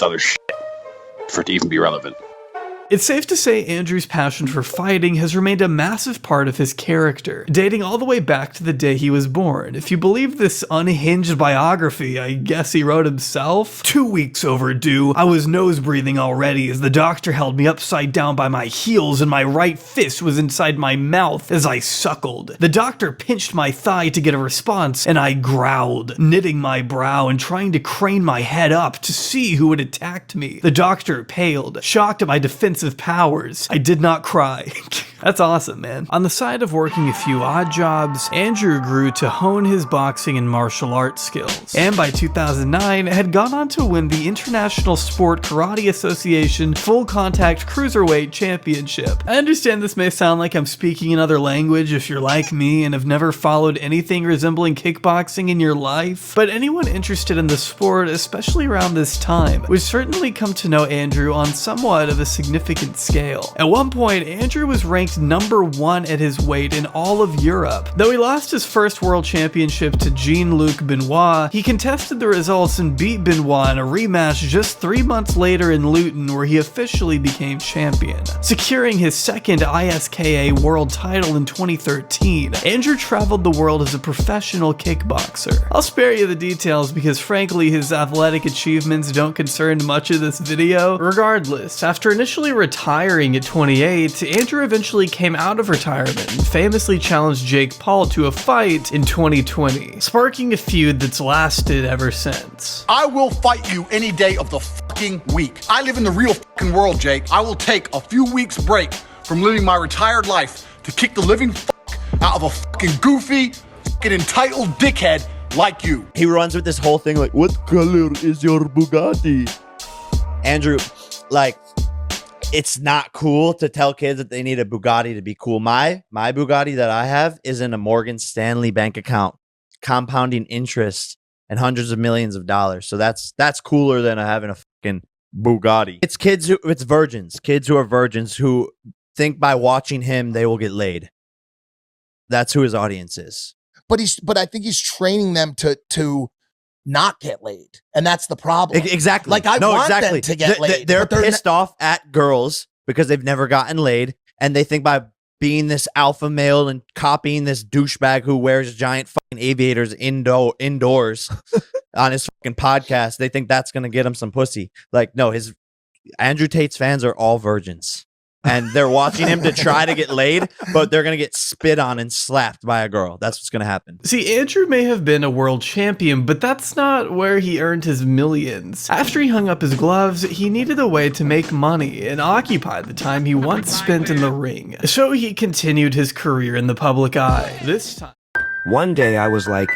other shit for it to even be relevant. It's safe to say Andrew's passion for fighting has remained a massive part of his character, dating all the way back to the day he was born. If you believe this unhinged biography I guess he wrote himself, 2 weeks overdue, I was nose breathing already as the doctor held me upside down by my heels and my right fist was inside my mouth as I suckled. The doctor pinched my thigh to get a response and I growled, knitting my brow and trying to crane my head up to see who had attacked me. The doctor paled, shocked at my defensive powers. I did not cry. That's awesome, man. On the side of working a few odd jobs, Andrew grew to hone his boxing and martial arts skills, and by 2009 had gone on to win the International Sport Karate Association Full Contact Cruiserweight Championship. I understand this may sound like I'm speaking another language if you're like me and have never followed anything resembling kickboxing in your life, but anyone interested in the sport, especially around this time, would certainly come to know Andrew on somewhat of a significant scale. At one point, Andrew was ranked #1 at his weight in all of Europe. Though he lost his first world championship to Jean-Luc Benoit, he contested the results and beat Benoit in a rematch just 3 months later in Luton, where he officially became champion. Securing his second ISKA world title in 2013, Andrew traveled the world as a professional kickboxer. I'll spare you the details because frankly his athletic achievements don't concern much of this video. Regardless, after initially retiring at 28, Andrew eventually came out of retirement and famously challenged Jake Paul to a fight in 2020, sparking a feud that's lasted ever since. I will fight you any day of the fucking week. I live in the real fucking world, Jake. I will take a few weeks break from living my retired life to kick the living fuck out of a fucking goofy, fucking entitled dickhead like you. He runs with this whole thing like, what color is your Bugatti? Andrew, like, it's not cool to tell kids that they need a Bugatti to be cool. My Bugatti that I have is in a Morgan Stanley bank account, compounding interest and hundreds of millions of dollars. So that's cooler than having a fucking Bugatti. It's it's virgins, kids who are virgins who think by watching him they will get laid. That's who his audience is. But I think he's training them to not get laid, and that's the problem. Exactly. Like I want them to get laid. They're pissed off at girls because they've never gotten laid, and they think by being this alpha male and copying this douchebag who wears giant fucking aviators indoors on his fucking podcast, they think that's gonna get him some pussy. Like, no, Andrew Tate's fans are all virgins. And they're watching him to try to get laid, but they're going to get spit on and slapped by a girl. That's what's going to happen. See, Andrew may have been a world champion, but that's not where he earned his millions. After he hung up his gloves, he needed a way to make money and occupy the time he once spent in the ring. So he continued his career in the public eye. This time, one day I was like,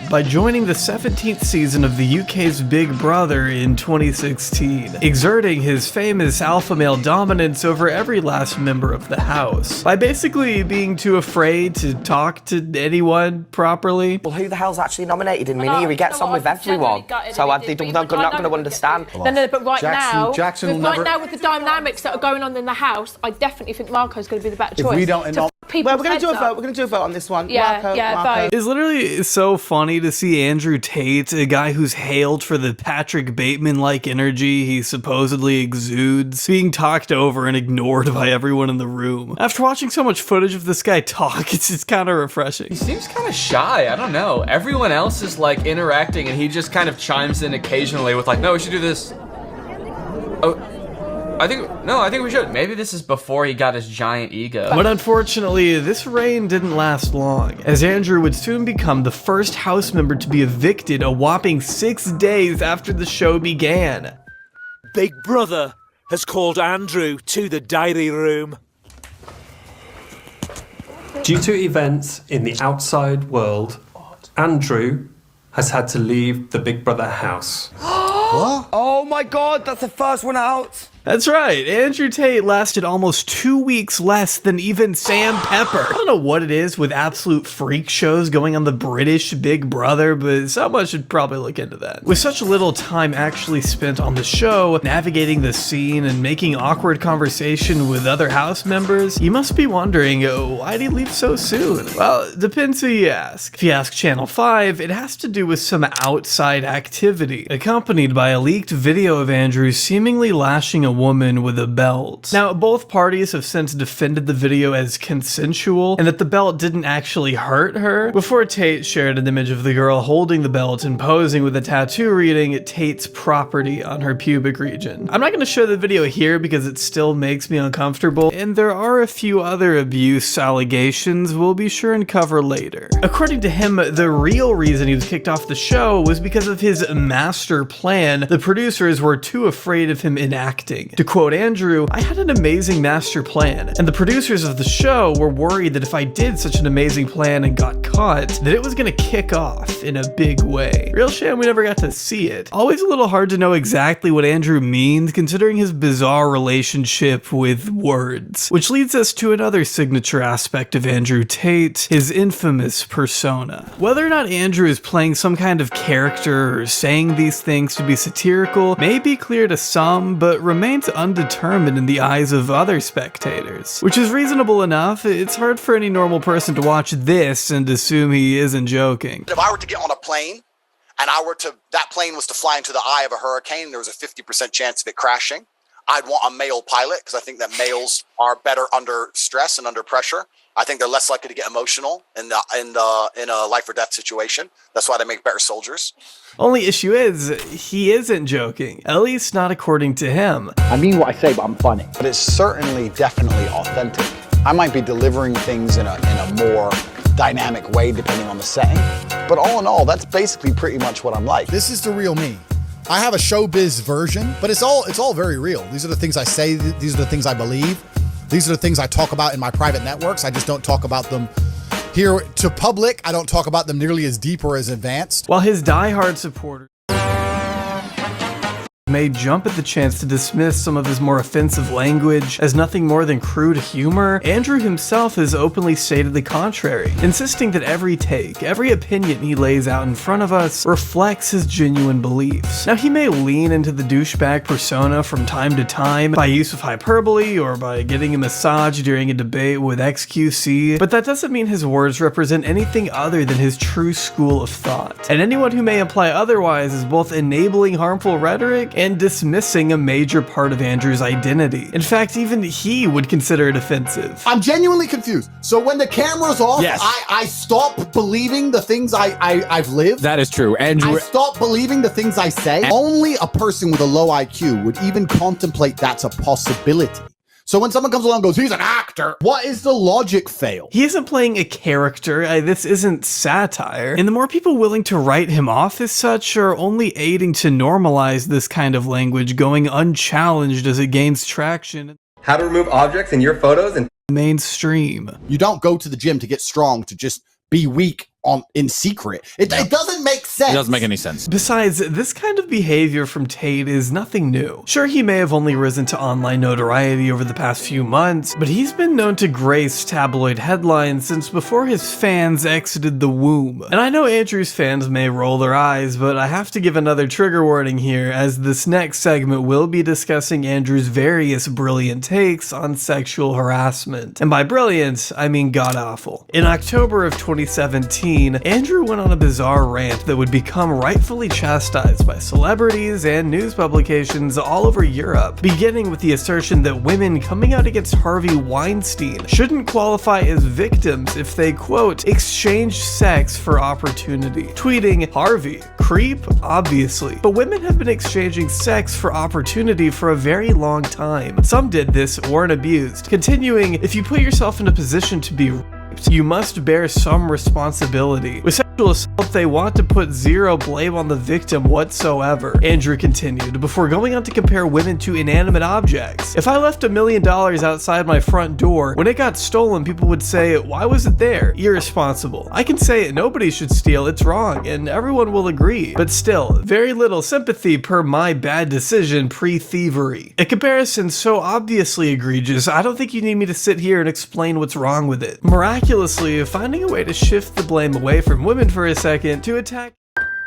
by joining the 17th season of the UK's Big Brother in 2016, exerting his famous alpha male dominance over every last member of the house, by basically being too afraid to talk to anyone properly. Well, who the hell's actually nominated him in here? He gets on with everyone, so they're not going to understand. No, but right now, Jackson with the dynamics that are going on in the house, I definitely think Marco's going to be the better choice. If we don't end up... Well, we're going to do a vote. We're going to do a vote on this one. Yeah, Marco. It's literally so funny to see Andrew Tate, a guy who's hailed for the Patrick Bateman-like energy he supposedly exudes, being talked over and ignored by everyone in the room. After watching so much footage of this guy talk, it's just kind of refreshing. He seems kind of shy. I don't know. Everyone else is like interacting and he just kind of chimes in occasionally with like, no, we should do this. Oh. I think we should. Maybe this is before he got his giant ego. But unfortunately, this reign didn't last long, as Andrew would soon become the first house member to be evicted a whopping 6 days after the show began. Big Brother has called Andrew to the diary room. Due to events in the outside world, Andrew has had to leave the Big Brother house. What? Oh my God, that's the first one out. That's right, Andrew Tate lasted almost 2 weeks less than even Sam Pepper. I don't know what it is with absolute freak shows going on the British Big Brother, but someone should probably look into that. With such little time actually spent on the show, navigating the scene and making awkward conversation with other house members, you must be wondering, why'd he leave so soon? Well, it depends who you ask. If you ask Channel 5, it has to do with some outside activity, accompanied by a leaked video of Andrew seemingly lashing a woman with a belt. Now, both parties have since defended the video as consensual and that the belt didn't actually hurt her, before Tate shared an image of the girl holding the belt and posing with a tattoo reading Tate's property on her pubic region. I'm not going to show the video here because it still makes me uncomfortable, and there are a few other abuse allegations we'll be sure and cover later. According to him, the real reason he was kicked off the show was because of his master plan. The producers were too afraid of him enacting. To quote Andrew, "I had an amazing master plan, and the producers of the show were worried that if I did such an amazing plan and got caught, that it was gonna kick off in a big way." Real shame we never got to see it. Always a little hard to know exactly what Andrew means considering his bizarre relationship with words. Which leads us to another signature aspect of Andrew Tate, his infamous persona. Whether or not Andrew is playing some kind of character or saying these things to be satirical may be clear to some, but remains undetermined in the eyes of other spectators. Which is reasonable enough. It's hard for any normal person to watch this and assume he isn't joking. If I were to get on a plane and that plane was to fly into the eye of a hurricane, there was a 50% chance of it crashing, I'd want a male pilot because I think that males are better under stress and under pressure. I think they're less likely to get emotional in a life or death situation. That's why they make better soldiers. Only issue is, he isn't joking. At least not according to him. I mean what I say, but I'm funny. But it's certainly, definitely authentic. I might be delivering things in a more dynamic way depending on the setting. But all in all, that's basically pretty much what I'm like. This is the real me. I have a showbiz version, but it's all very real. These are the things I say. These are the things I believe. These are the things I talk about in my private networks. I just don't talk about them here to public. I don't talk about them nearly as deep or as advanced. While his diehard supporters may jump at the chance to dismiss some of his more offensive language as nothing more than crude humor, Andrew himself has openly stated the contrary, insisting that every take, every opinion he lays out in front of us reflects his genuine beliefs. Now, he may lean into the douchebag persona from time to time by use of hyperbole or by getting a massage during a debate with XQC, but that doesn't mean his words represent anything other than his true school of thought. And anyone who may imply otherwise is both enabling harmful rhetoric and dismissing a major part of Andrew's identity. In fact, even he would consider it offensive. I'm genuinely confused. So when the camera's off, yes. I stop believing the things I've lived. That is true. Andrew, I stop believing the things I say. Only a person with a low IQ would even contemplate that's a possibility. So when someone comes along and goes, he's an actor, what is the logic fail? He isn't playing a character, this isn't satire, and the more people willing to write him off as such are only aiding to normalize this kind of language going unchallenged as it gains traction. How to remove objects in your photos and mainstream. You don't go to the gym to get strong, to just be weak in secret. It doesn't make sense. It doesn't make any sense. Besides, this kind of behavior from Tate is nothing new. Sure, he may have only risen to online notoriety over the past few months, but he's been known to grace tabloid headlines since before his fans exited the womb. And I know Andrew's fans may roll their eyes, but I have to give another trigger warning here, as this next segment will be discussing Andrew's various brilliant takes on sexual harassment. And by brilliant, I mean god-awful. In October of 2017, Andrew went on a bizarre rant that would become rightfully chastised by celebrities and news publications all over Europe, beginning with the assertion that women coming out against Harvey Weinstein shouldn't qualify as victims if they, quote, exchange sex for opportunity. Tweeting, "Harvey, creep, obviously, but women have been exchanging sex for opportunity for a very long time. Some did this, weren't abused." Continuing, "If you put yourself in a position to be raped, you must bear some responsibility." With assault, they want to put zero blame on the victim whatsoever. Andrew continued, before going on to compare women to inanimate objects. If I left $1 million outside my front door, when it got stolen, people would say, why was it there? Irresponsible. I can say nobody should steal, it's wrong, and everyone will agree. But still, very little sympathy per my bad decision pre-thievery. A comparison so obviously egregious, I don't think you need me to sit here and explain what's wrong with it. Miraculously, finding a way to shift the blame away from women for a second to attack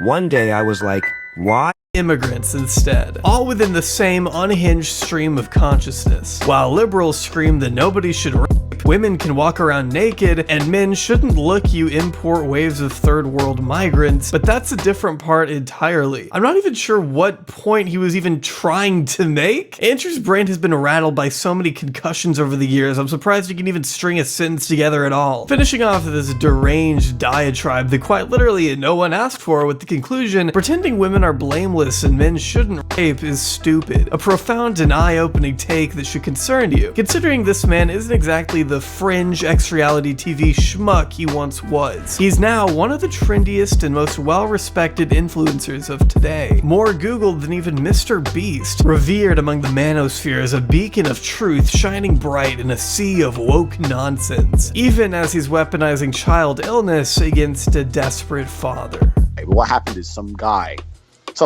One day I was like, why? Immigrants instead, all within the same unhinged stream of consciousness. While liberals scream that nobody should rape, women can walk around naked, and men shouldn't look you import waves of third world migrants, but that's a different part entirely. I'm not even sure what point he was even trying to make. Andrew's brain has been rattled by so many concussions over the years, I'm surprised he can even string a sentence together at all. Finishing off this deranged diatribe that quite literally no one asked for with the conclusion, pretending women are blameless and men shouldn't rape is stupid. A profound and eye-opening take that should concern you, considering this man isn't exactly the fringe ex-reality TV schmuck he once was. He's now one of the trendiest and most well-respected influencers of today, more Googled than even Mr. Beast, revered among the manosphere as a beacon of truth shining bright in a sea of woke nonsense, even as he's weaponizing child illness against a desperate father. What happened is some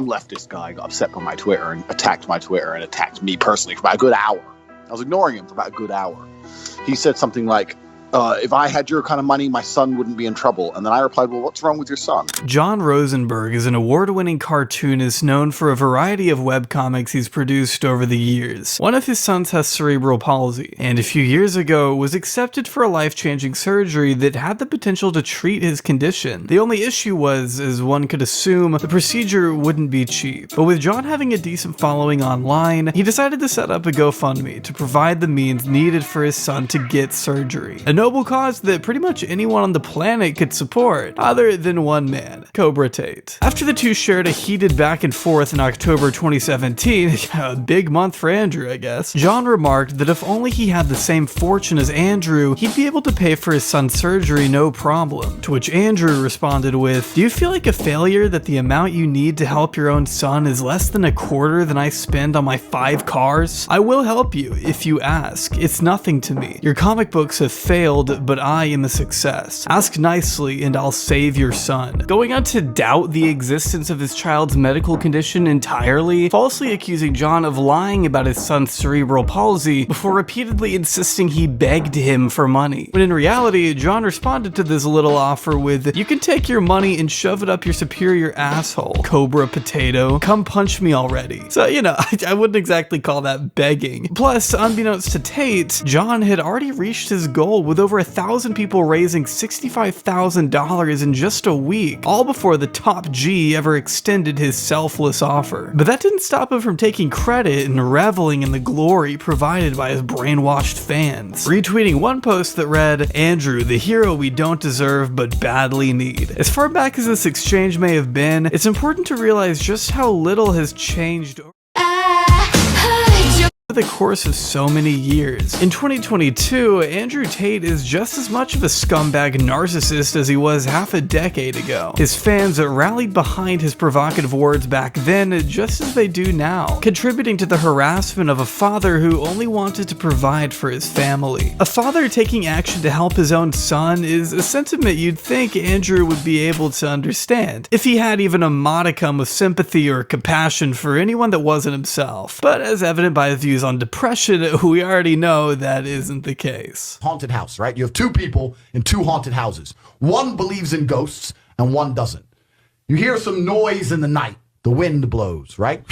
leftist guy got upset by my Twitter and attacked my Twitter and attacked me personally for about a good hour. I was ignoring him for about a good hour. He said something like, if I had your kind of money, my son wouldn't be in trouble. And then I replied, well, what's wrong with your son? John Rosenberg is an award-winning cartoonist known for a variety of webcomics he's produced over the years. One of his sons has cerebral palsy, and a few years ago was accepted for a life-changing surgery that had the potential to treat his condition. The only issue was, as one could assume, the procedure wouldn't be cheap. But with John having a decent following online, he decided to set up a GoFundMe to provide the means needed for his son to get surgery. A noble cause that pretty much anyone on the planet could support, other than one man, Cobra Tate. After the two shared a heated back and forth in October 2017, a big month for Andrew, I guess, John remarked that if only he had the same fortune as Andrew, he'd be able to pay for his son's surgery no problem. To which Andrew responded with, do you feel like a failure that the amount you need to help your own son is less than a quarter than I spend on my 5 cars? I will help you if you ask. It's nothing to me. Your comic books have failed, but I am a success. Ask nicely and I'll save your son. Going on to doubt the existence of his child's medical condition entirely, falsely accusing John of lying about his son's cerebral palsy before repeatedly insisting he begged him for money. When in reality, John responded to this little offer with, you can take your money and shove it up your superior asshole, Cobra Potato. Come punch me already. So, I wouldn't exactly call that begging. Plus, unbeknownst to Tate, John had already reached his goal with over 1,000 people raising $65,000 in just a week, all before the top G ever extended his selfless offer. But that didn't stop him from taking credit and reveling in the glory provided by his brainwashed fans, retweeting one post that read, Andrew, the hero we don't deserve but badly need. As far back as this exchange may have been, it's important to realize just how little has changed over the course of so many years. In 2022, Andrew Tate is just as much of a scumbag narcissist as he was half a decade ago. His fans rallied behind his provocative words back then just as they do now, contributing to the harassment of a father who only wanted to provide for his family. A father taking action to help his own son is a sentiment you'd think Andrew would be able to understand, if he had even a modicum of sympathy or compassion for anyone that wasn't himself. But as evident by his views on depression, we already know that isn't the case. Haunted house, right? You have 2 people in 2 haunted houses. One believes in ghosts and one doesn't. You hear some noise in the night. The wind blows, right?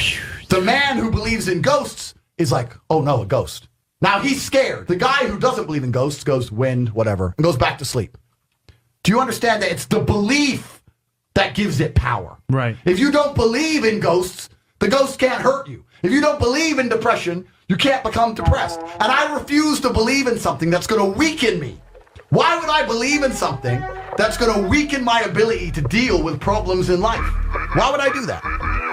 The man who believes in ghosts is like, oh no, a ghost. Now he's scared. The guy who doesn't believe in ghosts goes, wind, whatever, and goes back to sleep. Do you understand that it's the belief that gives it power? Right. If you don't believe in ghosts, the ghost can't hurt you. If you don't believe in depression, you can't become depressed. And I refuse to believe in something that's going to weaken me. Why would I believe in something that's going to weaken my ability to deal with problems in life? Why would I do that?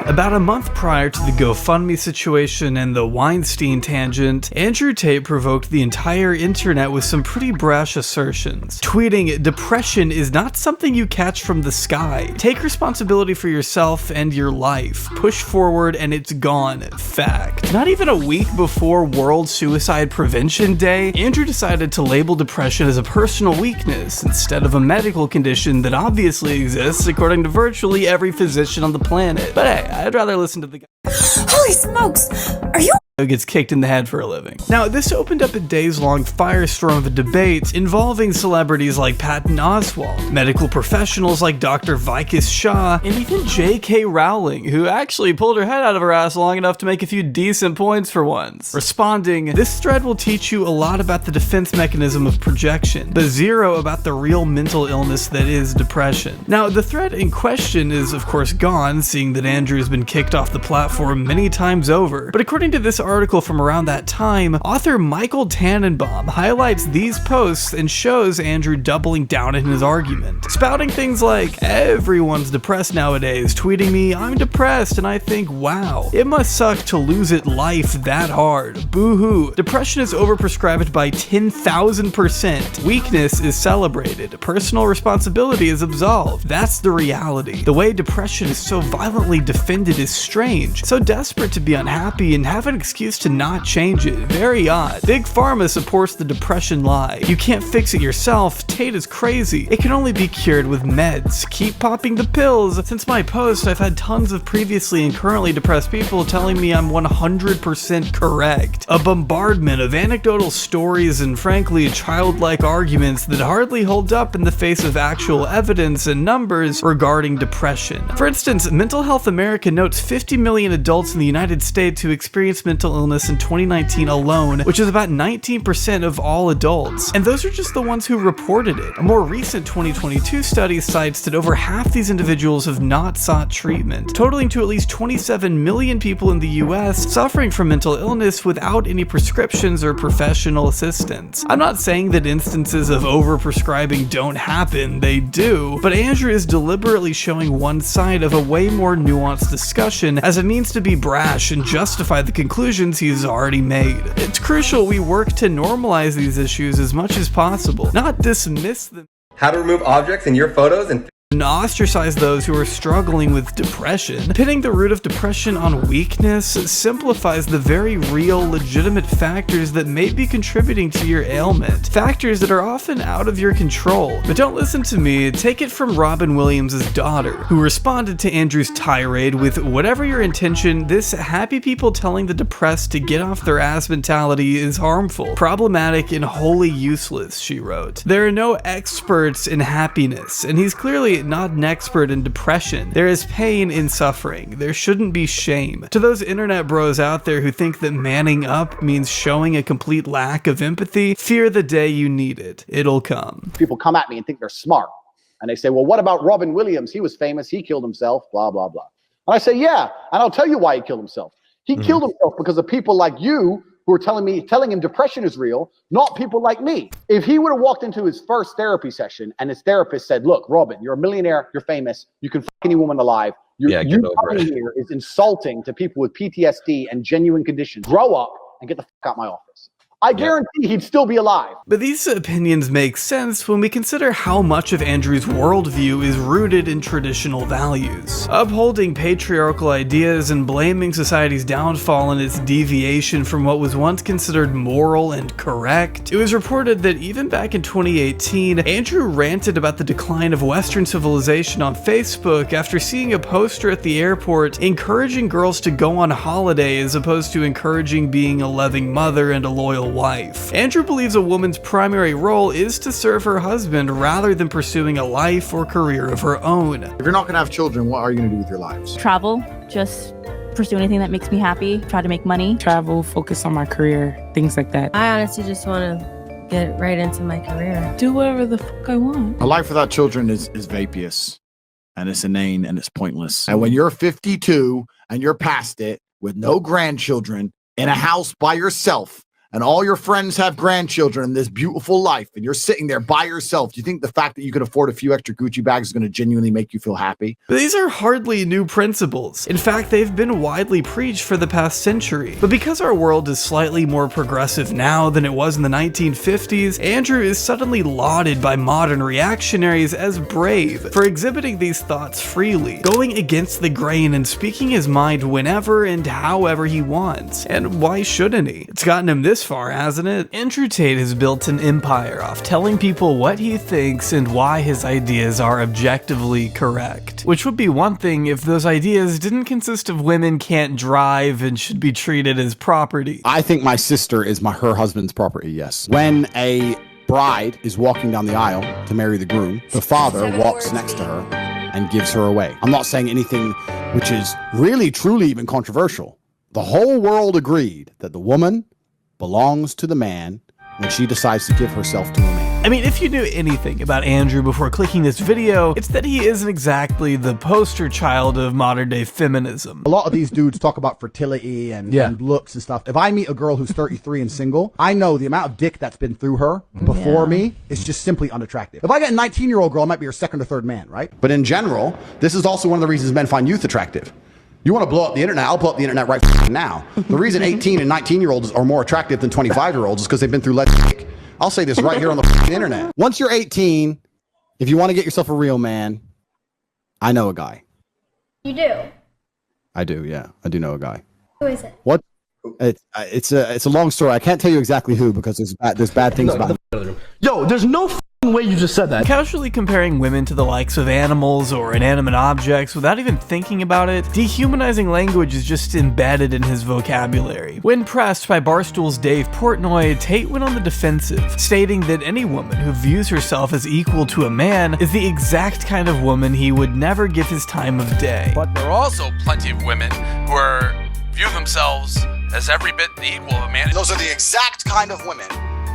About a month prior to the GoFundMe situation and the Weinstein tangent, Andrew Tate provoked the entire internet with some pretty brash assertions, tweeting, "Depression is not something you catch from the sky. Take responsibility for yourself and your life. Push forward and it's gone. Fact." Not even a week before World Suicide Prevention Day, Andrew decided to label depression as a personal weakness instead of a medical condition that obviously exists according to virtually every physician on the planet. But hey, I'd rather listen to the guy Holy smokes! Are you who gets kicked in the head for a living. Now, this opened up a days-long firestorm of a debate involving celebrities like Patton Oswalt, medical professionals like Dr. Vikas Shah, and even J.K. Rowling, who actually pulled her head out of her ass long enough to make a few decent points for once. Responding, "This thread will teach you a lot about the defense mechanism of projection, but zero about the real mental illness that is depression." Now, the thread in question is of course gone, seeing that Andrew has been kicked off the platform many times over, but according to this article from around that time, author Michael Tannenbaum highlights these posts and shows Andrew doubling down in his argument, spouting things like, "Everyone's depressed nowadays," tweeting me, "I'm depressed," and I think, wow, it must suck to lose it life that hard. Boo-hoo. Depression is overprescribed by 10,000%. Weakness is celebrated. Personal responsibility is absolved. That's the reality. The way depression is so violently defended is strange. So desperate to be unhappy and have an excuse to not change it. Very odd. Big Pharma supports the depression lie. You can't fix it yourself. Tate is crazy. It can only be cured with meds. Keep popping the pills. Since my post, I've had tons of previously and currently depressed people telling me I'm 100% correct. A bombardment of anecdotal stories and frankly childlike arguments that hardly hold up in the face of actual evidence and numbers regarding depression. For instance, Mental Health America notes 50 million adults in the United States who experience mental illness in 2019 alone, which is about 19% of all adults. And those are just the ones who reported it. A more recent 2022 study cites that over half these individuals have not sought treatment, totaling to at least 27 million people in the US suffering from mental illness without any prescriptions or professional assistance. I'm not saying that instances of overprescribing don't happen, they do, but Andrew is deliberately showing one side of a way more nuanced discussion as a means to be brash and justify the conclusions he's already made. It's crucial we work to normalize these issues as much as possible, not dismiss them. How to remove objects in your photos and ostracize those who are struggling with depression. Pinning the root of depression on weakness simplifies the very real, legitimate factors that may be contributing to your ailment. Factors that are often out of your control. But don't listen to me, take it from Robin Williams' daughter, who responded to Andrew's tirade with, "Whatever your intention, this happy people telling the depressed to get off their ass mentality is harmful, problematic, and wholly useless," she wrote. There are no experts in happiness, and he's clearly not an expert in depression. There is pain in suffering. There shouldn't be shame. To those internet bros out there who think that manning up means showing a complete lack of empathy, fear the day you need it. It'll come. People come at me and think they're smart. And they say, well, what about Robin Williams? He was famous. He killed himself, blah, blah, blah. And I say, yeah, and I'll tell you why he killed himself. He killed himself because of people like you who are telling him depression is real, not people like me. If he would have walked into his first therapy session and his therapist said, look, Robin, you're a millionaire, you're famous, you can fuck any woman alive. You coming here is insulting to people with PTSD and genuine conditions. Grow up and get the fuck out my office. I guarantee he'd still be alive. But these opinions make sense when we consider how much of Andrew's worldview is rooted in traditional values. Upholding patriarchal ideas and blaming society's downfall and its deviation from what was once considered moral and correct. It was reported that even back in 2018, Andrew ranted about the decline of Western civilization on Facebook after seeing a poster at the airport encouraging girls to go on holiday as opposed to encouraging being a loving mother and a loyal wife. Andrew believes a woman's primary role is to serve her husband rather than pursuing a life or career of her own. If you're not going to have children, what are you going to do with your lives? Travel, just pursue anything that makes me happy, try to make money. Travel, focus on my career, things like that. I honestly just want to get right into my career. Do whatever the fuck I want. A life without children is vapious, and it's inane, and it's pointless. And when you're 52 and you're past it with no grandchildren in a house by yourself, and all your friends have grandchildren and this beautiful life, and you're sitting there by yourself, do you think the fact that you could afford a few extra Gucci bags is going to genuinely make you feel happy? But these are hardly new principles. In fact, they've been widely preached for the past century. But because our world is slightly more progressive now than it was in the 1950s, Andrew is suddenly lauded by modern reactionaries as brave for exhibiting these thoughts freely, going against the grain and speaking his mind whenever and however he wants. And why shouldn't he? It's gotten him this far, hasn't it? Andrew Tate has built an empire off telling people what he thinks and why his ideas are objectively correct. Which would be one thing if those ideas didn't consist of women can't drive and should be treated as property. I think my sister is her husband's property, yes. When a bride is walking down the aisle to marry the groom, the father walks next to her and gives her away. I'm not saying anything which is really, truly even controversial. The whole world agreed that the woman belongs to the man when she decides to give herself to a man. I mean, if you knew anything about Andrew before clicking this video, it's that he isn't exactly the poster child of modern day feminism. A lot of these dudes talk about fertility and looks and stuff. If I meet a girl who's 33 and single, I know the amount of dick that's been through her before me is just simply unattractive. If I get a 19-year-old girl, I might be her second or third man, right? But in general, this is also one of the reasons men find youth attractive. You want to blow up the internet? I'll blow up the internet right now. The reason 18 and 19-year-olds are more attractive than 25-year-olds is because they've been through dick. I'll say this right here on the internet. Once you're 18, if you want to get yourself a real man, I know a guy. You do? I do, yeah. I do know a guy. Who is it? What? It's a long story. I can't tell you exactly who because there's bad things about it. Yo, there's no way you just said that. Casually comparing women to the likes of animals or inanimate objects without even thinking about it, dehumanizing language is just embedded in his vocabulary. When pressed by Barstool's Dave Portnoy, Tate went on the defensive, stating that any woman who views herself as equal to a man is the exact kind of woman he would never give his time of day. But there are also plenty of women who view themselves as every bit the equal of a man. Those are the exact kind of women.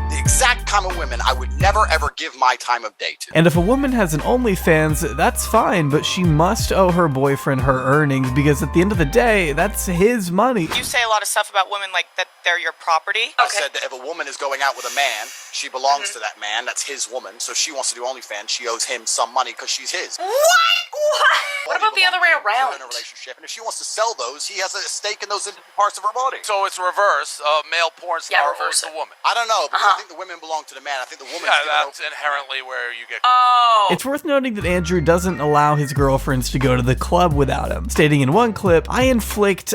The exact kind of women I would never ever give my time of day to. And if a woman has an OnlyFans, that's fine, but she must owe her boyfriend her earnings because at the end of the day, that's his money. You say a lot of stuff about women like that they're your property. I said that if a woman is going out with a man, she belongs to that man. That's his woman. So she wants to do OnlyFans. She owes him some money because she's his. What about the other way around? In a relationship, and if she wants to sell those, he has a stake in those parts of her body. So it's reverse. Male porn star owes the woman. I don't know, because I think the women belong to the man. I think the woman. That's inherently where you get. It's worth noting that Andrew doesn't allow his girlfriends to go to the club without him, stating in one clip, I expect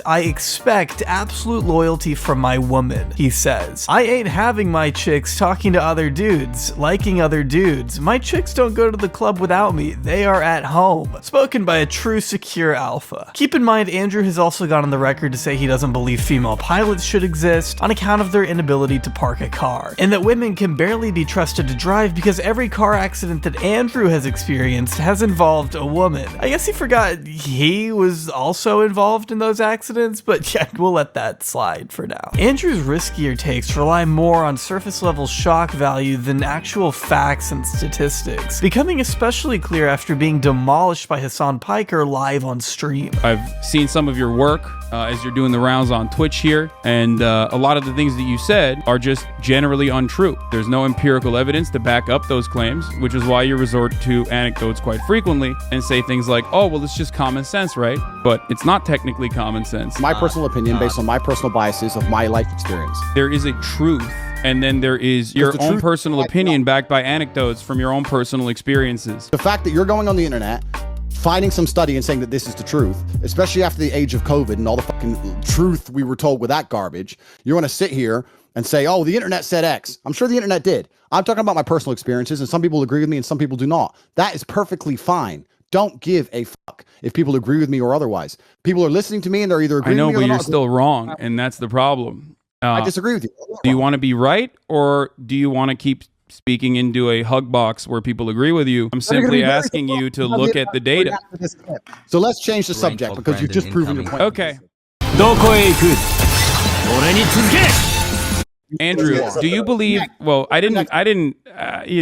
absolute loyalty from my woman, he says. I ain't having my chicks talking to other dudes, liking other dudes. My chicks don't go to the club without me. They are at home. Spoken by a true secure alpha. Keep in mind, Andrew has also gone on the record to say he doesn't believe female pilots should exist on account of their inability to park a car, and that women can barely be trusted to drive because every car accident that Andrew has experienced has involved a woman. I guess he forgot he was also involved in those accidents, but yeah, we'll let that slide for now. Andrew's riskier takes rely more on surface level shock value than actual facts and statistics, becoming especially clear after being demolished by Hassan Piker live on stream. I've seen some of your work as you're doing the rounds on Twitch here, and a lot of the things that you said are just generally untrue. There's no empirical evidence to back up those claims, which is why you resort to anecdotes quite frequently and say things like, oh, well, it's just common sense, right? But it's not technically common sense. My personal opinion based on my personal biases of my life experience. There is a truth, and then there is your own personal opinion backed by anecdotes from your own personal experiences. The fact that you're going on the internet, finding some study and saying that this is the truth, especially after the age of COVID and all the fucking truth we were told with that garbage, you want to sit here and say, oh, the internet said X. I'm sure the internet did. I'm talking about my personal experiences, and some people agree with me and some people do not. That is perfectly fine. Don't give a fuck if people agree with me or otherwise. People are listening to me and they're either agreeing with me or not. I know, but you're still wrong, and that's the problem. I disagree with you. Do you want to be right, or do you want to keep speaking into a hug box where people agree with you? I'm simply asking you to look at the data. So let's change the subject because you've just proven your point. Okay. Andrew, do you believe? Well, you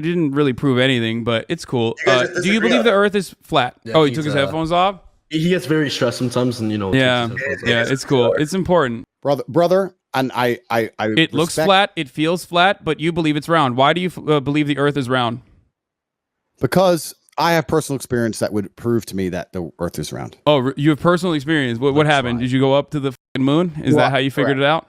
didn't really prove anything, but it's cool. Do you believe the Earth is flat? Oh, he took his headphones off. He gets very stressed sometimes, and Yeah, it's cool. It's important. Brother, and I It looks flat, it feels flat, but you believe it's round. Why do you believe the Earth is round? Because I have personal experience that would prove to me that the Earth is round. Oh, you have personal experience. What happened? Did you go up to the fucking moon? Is that how you figured it out?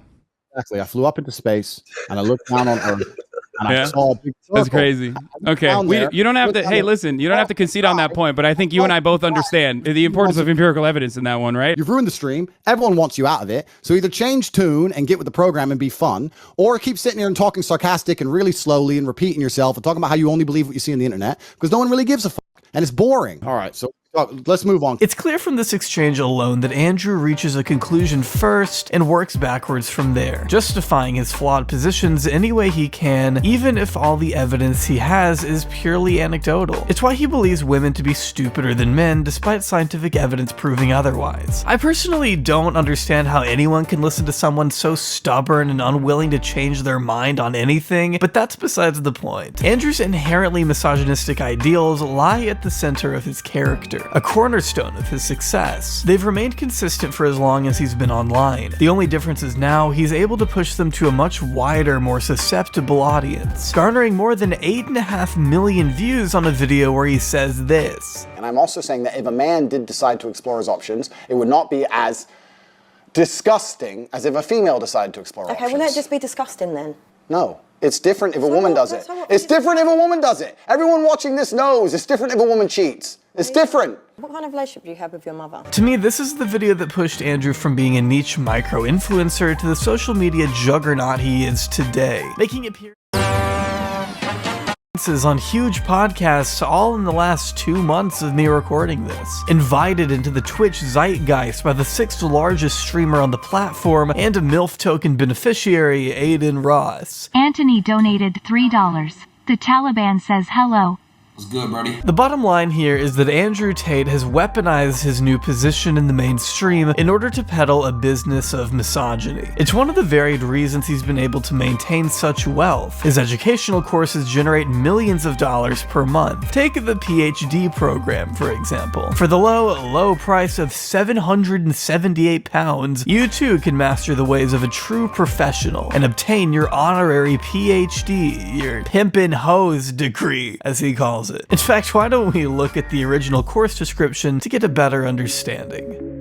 Exactly. I flew up into space and I looked down on Earth and I saw a big circle. That's crazy. Okay, you don't have to. Hey, listen, you don't have to concede on that point, but I think you and I both understand the importance of empirical evidence in that one, right? You've ruined the stream. Everyone wants you out of it. So either change tune and get with the program and be fun, or keep sitting here and talking sarcastic and really slowly and repeating yourself and talking about how you only believe what you see on the internet because no one really gives a fuck and it's boring. All right, so let's move on. It's clear from this exchange alone that Andrew reaches a conclusion first and works backwards from there, justifying his flawed positions any way he can, even if all the evidence he has is purely anecdotal. It's why he believes women to be stupider than men, despite scientific evidence proving otherwise. I personally don't understand how anyone can listen to someone so stubborn and unwilling to change their mind on anything, but that's besides the point. Andrew's inherently misogynistic ideals lie at the center of his character, a cornerstone of his success. They've remained consistent for as long as he's been online. The only difference is now he's able to push them to a much wider, more susceptible audience, garnering more than 8.5 million views on a video where he says this. And I'm also saying that if a man did decide to explore his options, it would not be as disgusting as if a female decided to explore options. Okay, wouldn't it just be disgusting then? No. It's different if a woman does it. It's different if a woman does it. Everyone watching this knows it's different if a woman cheats. It's different. What kind of relationship do you have with your mother? To me, this is the video that pushed Andrew from being a niche micro-influencer to the social media juggernaut he is today, making appearances on huge podcasts all in the last 2 months of me recording this. Invited into the Twitch zeitgeist by the 6th largest streamer on the platform and a MILF token beneficiary, Aiden Ross. Anthony donated $3. The Taliban says hello. What's good, buddy? The bottom line here is that Andrew Tate has weaponized his new position in the mainstream in order to peddle a business of misogyny. It's one of the varied reasons he's been able to maintain such wealth. His educational courses generate millions of dollars per month. Take the PhD program, for example. For the low price of £778, you too can master the ways of a true professional and obtain your honorary PhD, your pimpin' hose degree, as he calls it. In fact, why don't we look at the original course description to get a better understanding?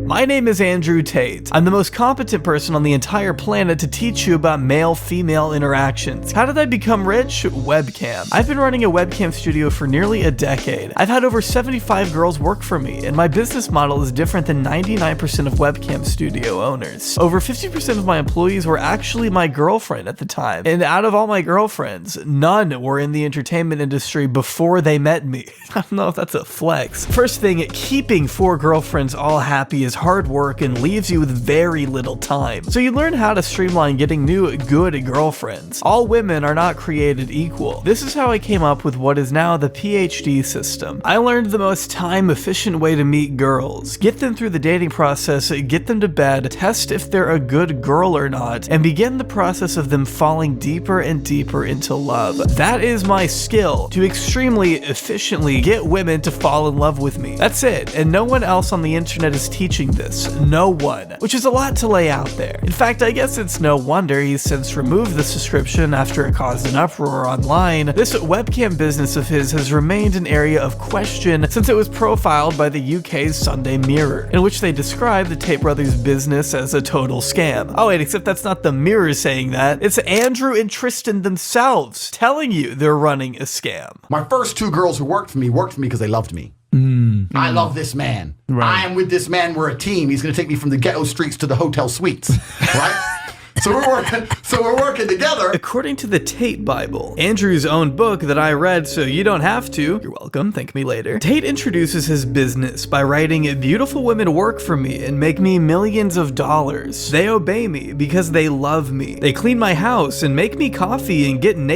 My name is Andrew Tate. I'm the most competent person on the entire planet to teach you about male-female interactions. How did I become rich? Webcam. I've been running a webcam studio for nearly a decade. I've had over 75 girls work for me, and my business model is different than 99% of webcam studio owners. Over 50% of my employees were actually my girlfriend at the time, and out of all my girlfriends, none were in the entertainment industry before they met me. I don't know if that's a flex. First thing, keeping 4 girlfriends all happy is hard work and leaves you with very little time. So you learn how to streamline getting new good girlfriends. All women are not created equal. This is how I came up with what is now the PhD system. I learned the most time efficient way to meet girls, get them through the dating process, get them to bed, test if they're a good girl or not, and begin the process of them falling deeper and deeper into love. That is my skill, to extremely efficiently get women to fall in love with me. That's it, and no one else on the internet is teaching this. No one. Which is a lot to lay out there. In fact, I guess it's no wonder he's since removed the subscription after it caused an uproar online. This webcam business of his has remained an area of question since it was profiled by the UK's Sunday Mirror, in which they described the Tate brothers' business as a total scam. Oh wait, except that's not the Mirror saying that. It's Andrew and Tristan themselves telling you they're running a scam. My first 2 girls who worked for me because they loved me. I love this man. Right. I am with this man. We're a team. He's going to take me from the ghetto streets to the hotel suites. Right? So we're working together. According to the Tate Bible, Andrew's own book that I read so you don't have to, you're welcome, thank me later, Tate introduces his business by writing, "Beautiful women work for me and make me millions of dollars. They obey me because they love me. They clean my house and make me coffee and get naked